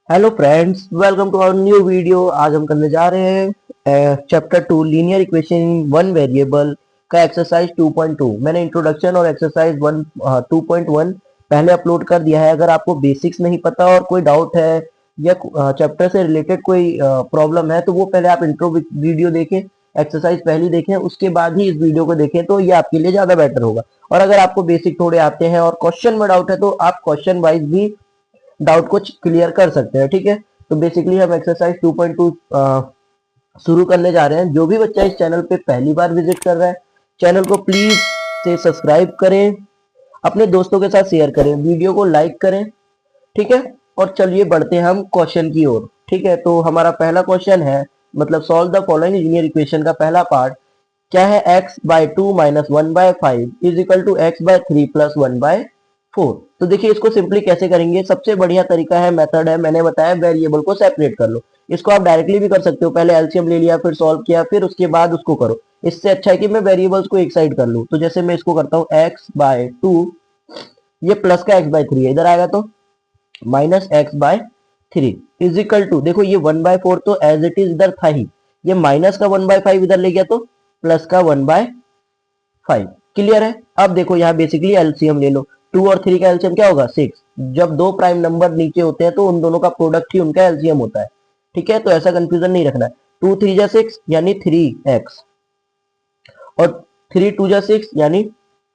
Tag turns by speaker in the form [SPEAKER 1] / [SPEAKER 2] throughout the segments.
[SPEAKER 1] Hello friends, welcome to our new video. आज हम करने जा रहे हैं chapter 2 linear equation one variable का एक्सरसाइज 2.2। मैंने इंट्रोडक्शन और एक्सरसाइज 2.1 पहले अपलोड कर दिया है। अगर आपको बेसिक्स नहीं पता और कोई डाउट है या चैप्टर से रिलेटेड कोई प्रॉब्लम है तो वो पहले आप इंट्रो वीडियो देखें, एक्सरसाइज पहली देखें, उसके बाद ही इस वीडियो को देखें तो ये आपके लिए ज़्यादा बेटर होगा। और अगर आपको बेसिक थोड़े आते हैं और क्वेश्चन में डाउट है तो आप क्वेश्चन वाइज भी डाउट को क्लियर कर सकते हैं। ठीक है, तो बेसिकली हम एक्सरसाइज 2.2 शुरू करने जा रहे हैं। जो भी बच्चा इस चैनल पे पहली बार विजिट कर रहा है, चैनल को प्लीज से सब्सक्राइब करें, अपने दोस्तों के साथ शेयर करें, वीडियो को लाइक करें। ठीक है, और चलिए बढ़ते हैं हम क्वेश्चन की ओर। ठीक है, तो हमारा पहला क्वेश्चन है, मतलब solve the following linear equation का पहला पार्ट क्या है। X by two minus one by five is equal to x by three plus one by four. तो देखिए इसको सिंपली कैसे करेंगे। सबसे बढ़िया तरीका है, मेथड है, मैंने बताया, वेरिएबल को सेपरेट कर लो। इसको आप डायरेक्टली भी कर सकते हो, पहले एलसीएम ले लिया, फिर सॉल्व किया, फिर उसके बाद उसको करो। इससे अच्छा है कि मैं वेरिएबल्स को एक साइड कर लूं। तो जैसे मैं इसको करता हूँ एक्स बाय टू, ये प्लस का एक्स बाय थ्री है, इधर आएगा तो minus x by three is equal to, देखो ये वन बाय फोर तो एज इट इज इधर था ही, ये माइनस का वन बाय फाइव इधर ले गया तो प्लस का वन बाय फाइव। क्लियर है। अब देखो यहाँ बेसिकली एलसीएम ले लो। टू और थ्री का एलसीएम क्या होगा, सिक्स। जब दो प्राइम नंबर नीचे होते हैं तो उन दोनों का प्रोडक्ट ही उनका एलसीएम होता है। ठीक है, तो ऐसा कंफ्यूजन नहीं रखना है। टू थ्री जा सिक्स यानी थ्री एक्स, और थ्री टू जा सिक्स यानी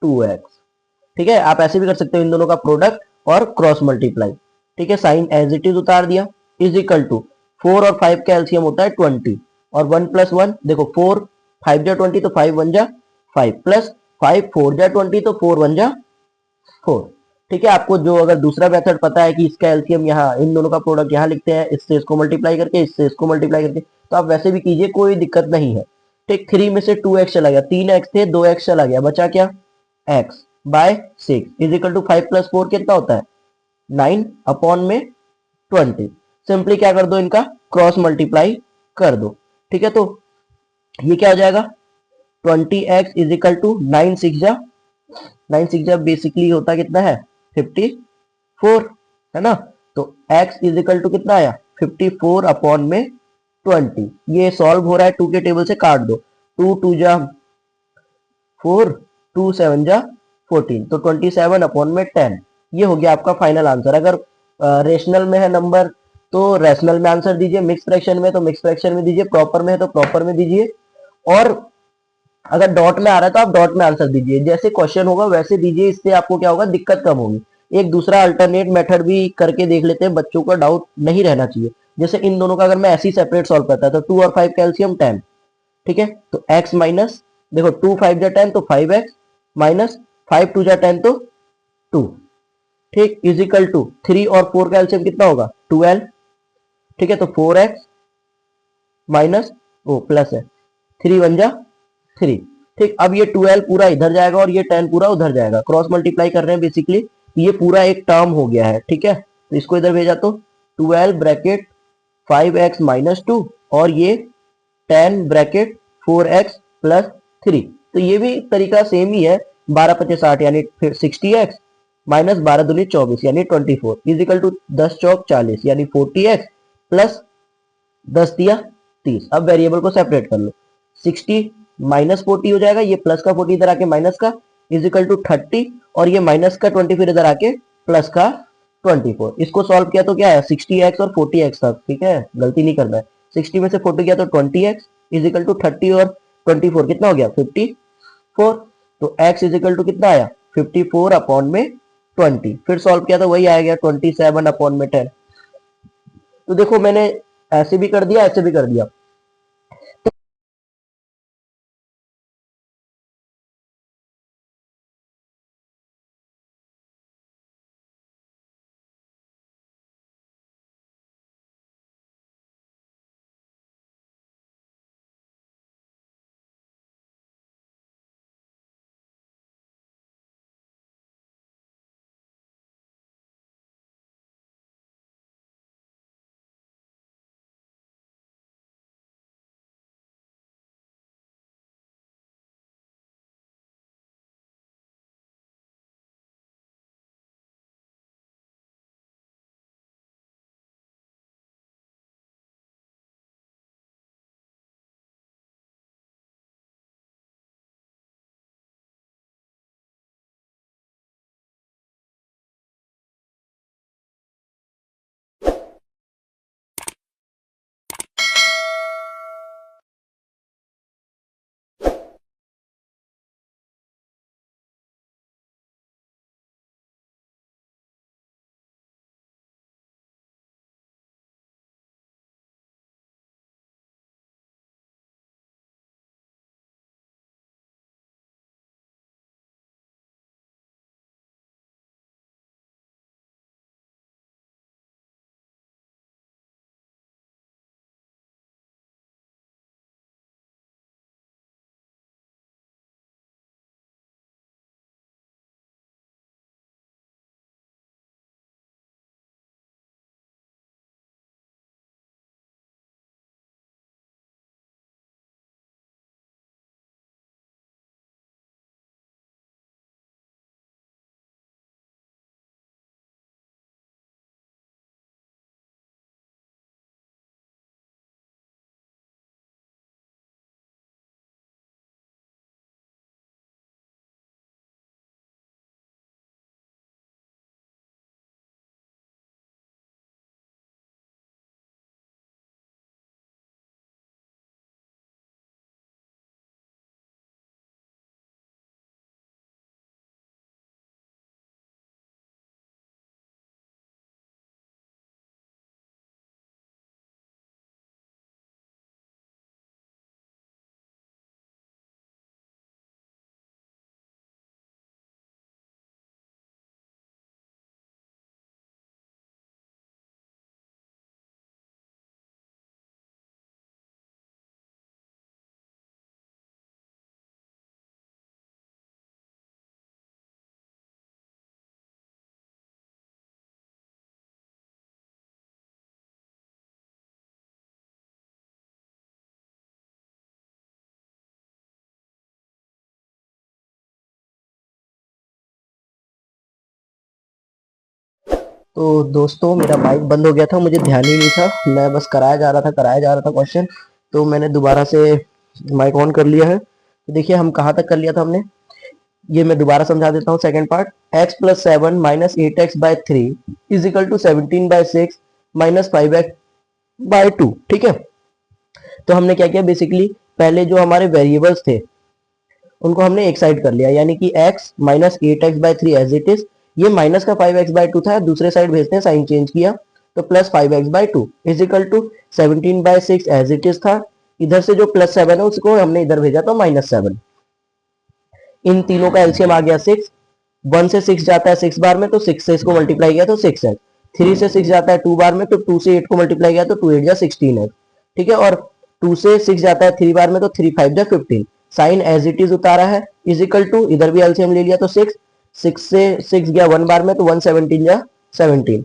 [SPEAKER 1] टू एक्स। ठीक है, आप ऐसे भी कर सकते हो, इन दोनों का प्रोडक्ट और क्रॉस मल्टीप्लाई। ठीक है, साइन एज इट इज उतार दिया, इज इक्वल टू फोर और फाइव का एलसीएम होता है ट्वेंटी, और वन प्लस वन, देखो फोर फाइव जा ट्वेंटी तो फाइव वन जा फाइव, प्लस फाइव फोर जा ट्वेंटी तो फोर वन जा फोर। ठीक है, आपको जो अगर दूसरा मेथड पता है कि इसका एलसीएम यहाँ, इन दोनों का प्रोडक्ट यहाँ लिखते हैं, इससे इसको मल्टीप्लाई करके, इससे इसको मल्टीप्लाई करके, तो आप वैसे भी कीजिए, कोई दिक्कत नहीं है। ठीक, थ्री में से टू एक्स चला गया, तीन एक्स थे, दो एक्स चला गया, बचा क्या, x by six is equal to five plus four कितना होता है, नाइन अपॉन में ट्वेंटी। सिंपली क्या कर दो, इनका क्रॉस मल्टीप्लाई कर दो। ठीक है, तो ये क्या हो जाएगा, twenty x is equal to nine six जा, नाइन सिक्स जा बेसिकली होता कितना है, फिफ्टी फोर, है ना। तो x इज इक्वल टू कितना आया, फिफ्टी फोर अपॉन में ट्वेंटी। ये सॉल्व हो रहा है, टू के टेबल से काट दो, टू टू जा फोर, टू सेवन जा फोर्टीन, तो ट्वेंटी सेवन अपॉन में टेन। ये हो गया आपका फाइनल आंसर। अगर रेशनल में है नंबर तो रेशनल में आंसर दीजिए, मिक्स फ्रैक्शन में तो मिक्स फ्रैक्शन में दीजिए, प्रॉपर में है तो प्रॉपर में दीजिए, और अगर डॉट में आ रहा है तो आप डॉट में आंसर दीजिए। जैसे क्वेश्चन होगा वैसे दीजिए, इससे आपको क्या होगा, दिक्कत कम होगी। एक दूसरा अल्टरनेट मेथड भी करके देख लेते हैं, बच्चों का डाउट नहीं रहना चाहिए। जैसे इन दोनों का अगर मैं ऐसे ही सेपरेट सॉल्व करता तो टू और फाइव कैल्सियम टेन। ठीक है, तो एक्स माइनस, देखो टू फाइव जा टेन तो five x, minus five two जा टेन तो टू। ठीक, इजिकल टू थ्री और फोर का एलसीएम कितना होगा, ट्वेल्व। ठीक है, तो फोर एक्स माइनस, वो प्लस है, थ्री वन जा थ्री। ठीक, अब ये ट्वेल्व पूरा इधर जाएगा और ये टेन पूरा उधर जाएगा, क्रॉस मल्टीप्लाई कर रहे हैं बेसिकली, ये पूरा एक टर्म हो गया है। ठीक है, तो इसको इधर भेजा तो twelve bracket five x minus two, और ये ten bracket four x plus three. तो ये भी तरीका सेम ही है, बारह पचे साठ यानी फिर सिक्सटी एक्स, माइनस बारह दूनी चौबीस यानी ट्वेंटी फोर, इजिकल टू दस चौक चालीस यानी फोर्टी एक्स, प्लस दस दिया तीस। अब वेरिएबल को सेपरेट कर लो, सिक्सटी माइनस फोर्टी हो जाएगा, ये प्लस का फोर्टी इधर आके माइनस का, इजिकल टू थर्टी, और ये माइनस का ट्वेंटी फिर इधर आके प्लस का ट्वेंटी फोर। इसको सॉल्व किया तो क्या है, सिक्सटी एक्स और फोर्टी एक्स तक। ठीक है, गलती नहीं करना है। सिक्सटी में से फोर्टी गया तो twenty x, is equal to thirty और ट्वेंटी फोर कितना हो गया, फिफ्टी फोर। तो एक्स इजिकल टू कितना आया, फिफ्टी फोर अपॉन में ट्वेंटी, फिर सॉल्व किया तो वही आ गया, ट्वेंटी सेवन अपॉन में टेन। तो देखो मैंने ऐसे भी कर दिया, ऐसे भी कर दिया। तो दोस्तों मेरा माइक बंद हो गया था, मुझे ध्यान ही नहीं था, मैं बस कराया जा रहा था क्वेश्चन। तो मैंने दोबारा से माइक ऑन कर लिया है। तो देखिए हम कहाँ तक कर लिया था हमने, ये मैं दोबारा समझा देता हूँ। Second part, x plus 7 minus 8x by 3 is equal to 17 by 6 minus 5x by 2। ठीक है, तो हमने क्या किया, बेसिकली पहले जो हमारे वेरिएबल्स थे उनको हमने एक साइड कर लिया, यानी कि x minus 8x by 3 as it is, ये माइनस का 5x बाय 2 था, दूसरे साइड भेजते हैं, साइन चेंज किया तो plus 5x by 2 is equal to 17 by 6 as it is था। इधर से जो प्लस 7 है उसको हमने इधर भेजा तो माइनस 7। इन तीनों का एलसीएम आ गया 6। 1 से 6 जाता है 6 बार में तो 6 से इसको मल्टीप्लाई किया तो 6x। 3 से 6 जाता है 2 बार में तो 2 से 8 को मल्टीप्लाई किया तो 2 8 जा 16x। ठीक है, और 2 से 6 जाता है 3 बार में तो 3 5 जा 15। साइन एज इट इज उतारा है, इज इक्वल टू, इधर भी एलसीएम ले लिया तो 6। 6 से 6 गया 1 बार में तो 117 जा 17,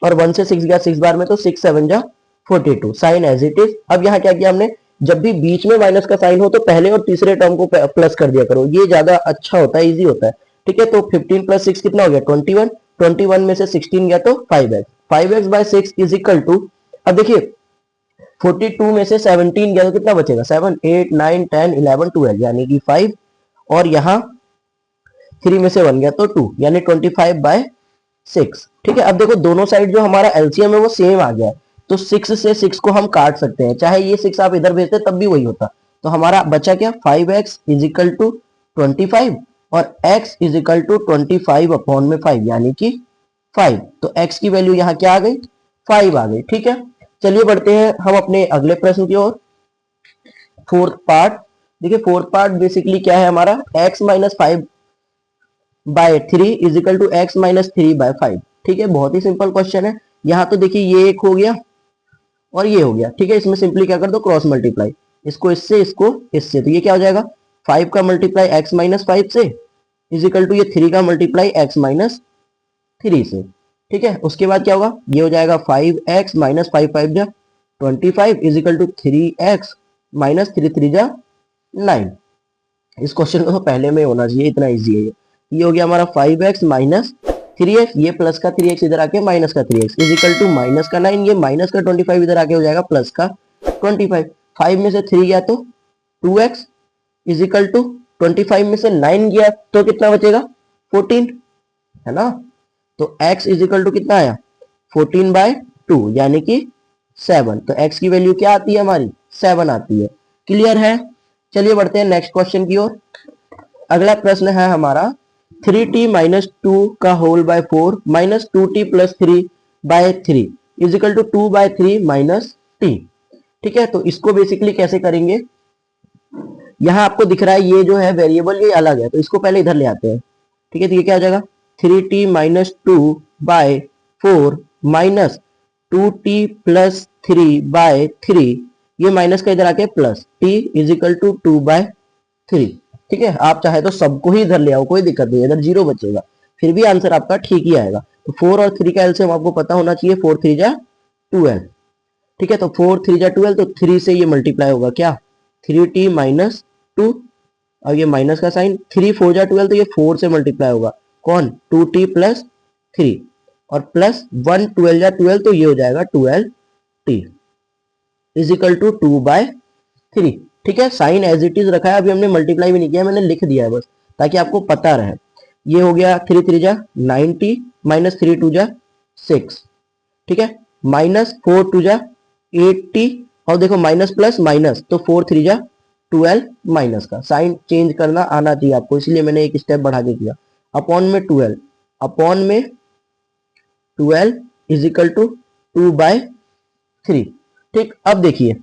[SPEAKER 1] और 1 से 6 गया 6 बार में तो 6 7 जा 42। Sign as it is. अब यहाँ क्या किया हमने, जब भी बीच में माइनस का साइन हो तो पहले और तीसरे टर्म को प्लस कर दिया करो, ये ज्यादा अच्छा होता है, इजी होता है। ठीक है, तो 15 प्लस 6 कितना हो गया 21। 21 में से 16 गया तो 5x। 5x bye 6 is equal to, अब देखिए 42 में से 17 गया तो कितना बचेगा, 7 8 9 10 11 12 यानी कि 5, और यहाँ 3 में से 1 गया तो 2 यानी 25 बाय 6। ठीक है, अब देखो दोनों साइड जो हमारा एलसीएम है वो सेम आ गया है, तो 6 से 6 को हम काट सकते हैं, चाहे ये 6 आप इधर भेजते तब भी वही होता। तो हमारा बचा क्या, 5x इज इक्वल टू 25 और x is equal to 25 upon में 5 यानी कि 5। तो x की वैल्यू यहाँ क्या आ गई, 5 आ गई। ठीक है, चलिए बढ़ते हैं हम अपने अगले प्रश्न की ओर। फोर्थ पार्ट, देखिए फोर्थ पार्ट बेसिकली क्या है हमारा, x minus 5 by 3 is equal to x minus 3 by 5। ठीक है, बहुत ही सिंपल क्वेश्चन है। यहाँ तो देखिए ये एक हो गया और ये हो गया। ठीक है, इसमें सिंपली क्या कर दो, क्रॉस मल्टीप्लाई, इसको इससे इसको इससे, तो ये क्या हो जाएगा, 5 का मल्टीप्लाई एक्स माइनस 5 से इज इक्वल टू ये 3 का मल्टीप्लाई एक्स माइनस 3 से। ठीक है, उसके बाद क्या होगा, ये हो जाएगा 5x माइनस 5 5 जा 25 is equal to 3x minus 3 3 जा 9। इस क्वेश्चन को तो पहले में होना चाहिए, इतना इजी है ये हो गया हमारा 5x माइनस 3x, ये प्लस का 3x इधर आके माइनस का 3x is equal to minus का 9, ये माइनस का 25 इधर आके हो जाएगा प्लस का 25। 5 में से 3 गया तो 2x इज इक्वल टू 25 में से 9 गया तो कितना बचेगा 14, है ना। तो x इज इक्वल टू कितना आया 14 बाय 2 यानी कि 7। तो x की वैल्यू क्या आती है हमारी, 7 आती है। क्लियर है, चलिए बढ़ते हैं नेक्स्ट क्वेश्चन की ओर। अगला प्रश्न है हमारा 3t माइनस 2 का whole by 4 minus 2t plus 3 by 3 is equal to 2 by 3 minus t। ठीक है, तो इसको बेसिकली कैसे करेंगे, यहाँ आपको दिख रहा है ये जो है वेरिएबल ये अलग है, तो इसको पहले इधर ले आते हैं। ठीक है, तो ये क्या हो जाएगा 3t minus 2 by 4 minus 2t plus 3 by 3, ये माइनस का इधर आके plus t is equal to 2 by 3। ठीक है, आप चाहे तो सबको ही इधर ले आओ, कोई दिक्कत नहीं, इधर 0 बचेगा, फिर भी आंसर आपका ठीक ही आएगा। तो 4 और 3 का एलसीएम आपको पता होना चाहिए, 4 3 जा 12। ठीक है, तो 4 3 जा 12, तो 3 से ये मल्टीप्लाई होगा क्या 3t माइनस 2, और ये माइनस का साइन, 3 4 जा 12 तो ये 4 से मल्टीप्लाई होगा कौन 2t प्लस 3, और प्लस 1 12 जा 12 तो ये हो जाएगा 12t is equal to 2 by 3। ठीक है, साइन एज इट इज रखा है, अभी हमने मल्टीप्लाई भी नहीं किया, मैंने लिख दिया है बस ताकि आपको पता रहे। ये हो गया 3 3 जा 9t माइनस 3 2 जा 6। ठीक है, माइनस 4 2 जा 8t, और देखो माइनस प्लस माइनस तो 4 3 जा 12, माइनस का साइन चेंज करना आना चाहिए आपको, इसलिए मैंने एक स्टेप बढ़ा के किया। अपॉन में 12, अपॉन में 12 इज इक्वल टू 2 बाय 3। ठीक, अब देखिए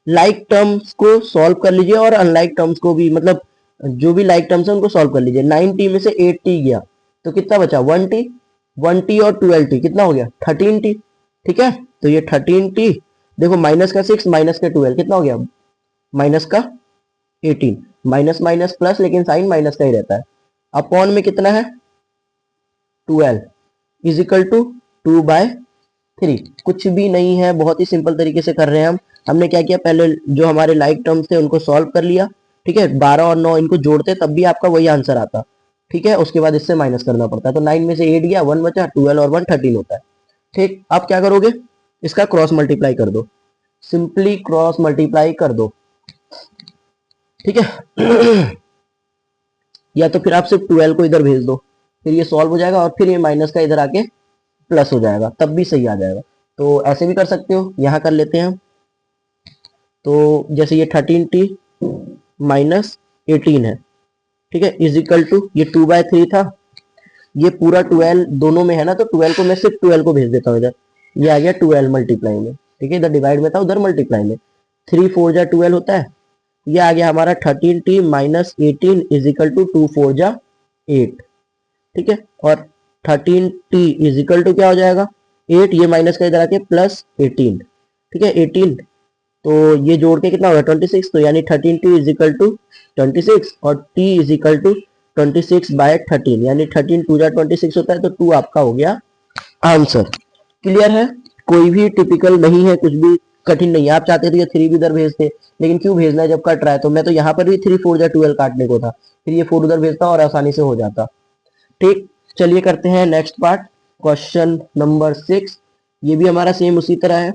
[SPEAKER 1] लाइक टर्म्स को सॉल्व कर लीजिए और अनलाइक टर्म्स को भी, मतलब जो भी लाइक टर्म्स है उनको सॉल्व कर लीजिए। 9t में से 8t गया तो कितना बचा 1t, 1t और 12t कितना हो गया 13t। ठीक है, तो ये 13t, देखो माइनस का 6 माइनस का 12 कितना हो गया माइनस का 18, माइनस माइनस प्लस लेकिन साइन माइनस का ही रहता है। अपॉन में कितना है 12 इज इक्वल टू 2 बाय 3, कुछ भी नहीं है, बहुत ही सिंपल तरीके से कर रहे हैं हम। हमने क्या किया, पहले जो हमारे लाइक टर्म्स थे उनको सॉल्व कर लिया। ठीक है, 12 और 9 इनको जोड़ते तब भी आपका वही आंसर आता। ठीक है, उसके बाद इससे माइनस करना पड़ता है, तो 9 में से 8 गया 1 बचा, 12 और 1 13 होता है। ठीक, अब क्या करोगे, इसका क्रॉस मल्टीप्लाई कर दो, सिंपली क्रॉस मल्टीप्लाई कर दो, ठीक है। या तो फिर आप सिर्फ 12 को इधर भेज दो, फिर ये सॉल्व हो जाएगा और फिर ये माइनस का इधर आके प्लस हो जाएगा, तब भी सही आ जाएगा। तो ऐसे भी कर सकते हो, यहां कर लेते हैं हम। तो जैसे ये 13t माइनस 18 है, ठीक है, इज इक्वल टू ये 2/3 था, ये पूरा 12 दोनों में है ना, तो 12 को मैं सिर्फ 12 को भेज देता हूँ इधर, ये आ गया 12 मल्टीप्लाई में, ठीक है, इधर डिवाइड में था उधर मल्टीप्लाई में, 3 4 जा 12 होता है, ये आ गया हमारा 13t minus 18 is equal to 2 4 जा 8, ठीक है, और 13t इज इक्वल टू क्या हो जाएगा 8, ये माइनस का इधर आके प्लस 18, ठीक है 18, तो ये जोड़ के कितना होगा 26, तो यानी 13t इज इक्वल टू 26 और t इज इक्वल टू 26/13, यानी 13 2 जा 26 होता है, तो 2 आपका हो गया आंसर। क्लियर है, कोई भी टिपिकल नहीं है, कुछ भी कठिन नहीं है। आप चाहते थे ये 3 भी इधर भेजते, लेकिन क्यों भेजना है जब कट रहा है, तो मैं तो यहाँ पर भी 3 4 जा 12 काटने को था, फिर ये 4 उधर भेजता और आसानी से हो जाता। ठीक, चलिए करते हैं नेक्स्ट पार्ट, क्वेश्चन नंबर 6। ये भी हमारा सेम उसी तरह है,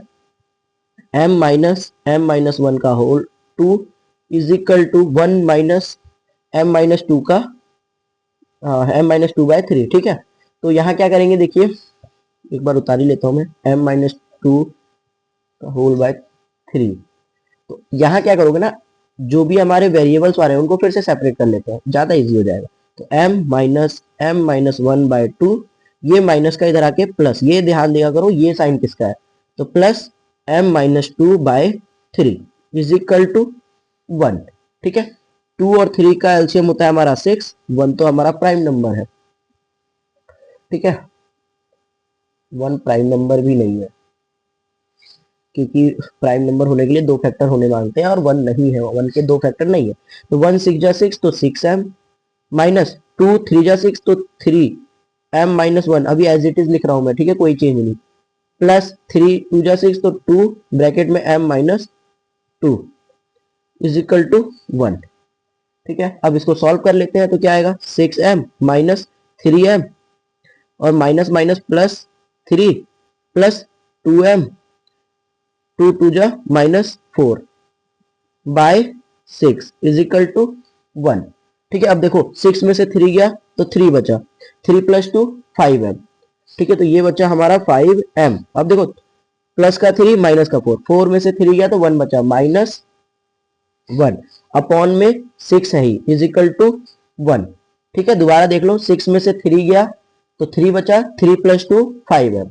[SPEAKER 1] m-1 का whole 2 is equal to 1 minus m-2 का m-2/3, ठीक है। तो यहाँ क्या करेंगे, देखिए एक बार उतार ही लेता हूँ मैं, m-2 का होल बाय 3। तो यहाँ क्या करोगे ना, जो भी हमारे वेरिएबल्स आ रहे हैं उनको फिर से सेपरेट कर लेते हैं, ज्यादा इजी हो जाएगा। तो m-1/2, ये माइनस का इधर आके प्लस, ये ध्यान देगा करो ये साइन किसका है, तो plus m-2/3 is equal to 1, ठीक है। 2 और 3 का एलसीएम होता है हमारा 6, 1 तो हमारा प्राइम नंबर है, ठीक है, 1 प्राइम नंबर भी नहीं है, क्योंकि प्राइम नंबर होने के लिए 2 फैक्टर होने मांगते हैं और 1 नहीं है, 1 के 2 फैक्टर नहीं है। तो 1 6 जा 6 तो 6m माइनस 2 3 जा 6 तो 3m-1, अभी एज इट इज लिख रहा हूं मैं, ठीक है, कोई चेंज नहीं, प्लस 3 2 जा 6 तो 2 ब्रैकेट में m-2 इज इक्वल टू 1, ठीक है। अब इसको सॉल्व कर लेते हैं, तो क्या आएगा 6m माइनस 3m और minus minus plus 3 plus 2m, 2 2 जा minus 4 by 6 is equal to 1, ठीक है। अब देखो 6 में से 3 गया तो 3 बचा, 3 प्लस 2 5m, ठीक है, तो ये बचा हमारा 5m। अब देखो प्लस का 3 माइनस का 4, 4 में से 3 गया तो 1 बचा, -1 अपॉन में 6 है ही इज इक्वल टू 1, ठीक है। दोबारा देख लो, 6 में से 3 गया तो 3 बचा, 3 प्लस 2 5m,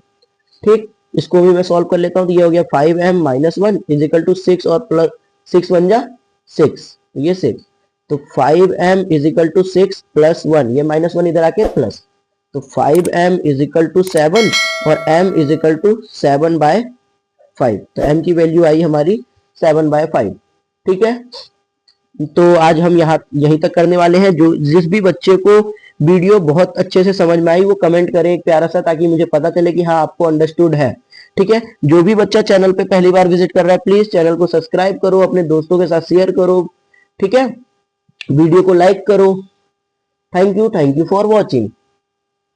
[SPEAKER 1] ठीक। इसको भी मैं सॉल्व कर लेता हूं, तो ये हो गया 5m-1 इज इक्वल टू 6 और प्लस 6 1 जा 6, ये 6, तो 5m is equal to 6 plus 1, ये -1 इधर आके प्लस, तो 5m इज इक्वल टू 7 और m इज इक्वल टू 7/5, तो m की वैल्यू आई हमारी 7/5, ठीक है। तो आज हम यहीं तक करने वाले हैं। जो जिस भी बच्चे को वीडियो बहुत अच्छे से समझ में आई वो कमेंट करें एक प्यारा सा, ताकि मुझे पता चले कि हाँ आपको अंडरस्टूड है, ठीक है। जो भी बच्चा चैनल पे पहली बार विजिट कर रहा है, प्लीज चैनल को सब्सक्राइब करो, अपने दोस्तों के साथ शेयर करो, ठीक है, वीडियो को लाइक करो। Thank you for watching.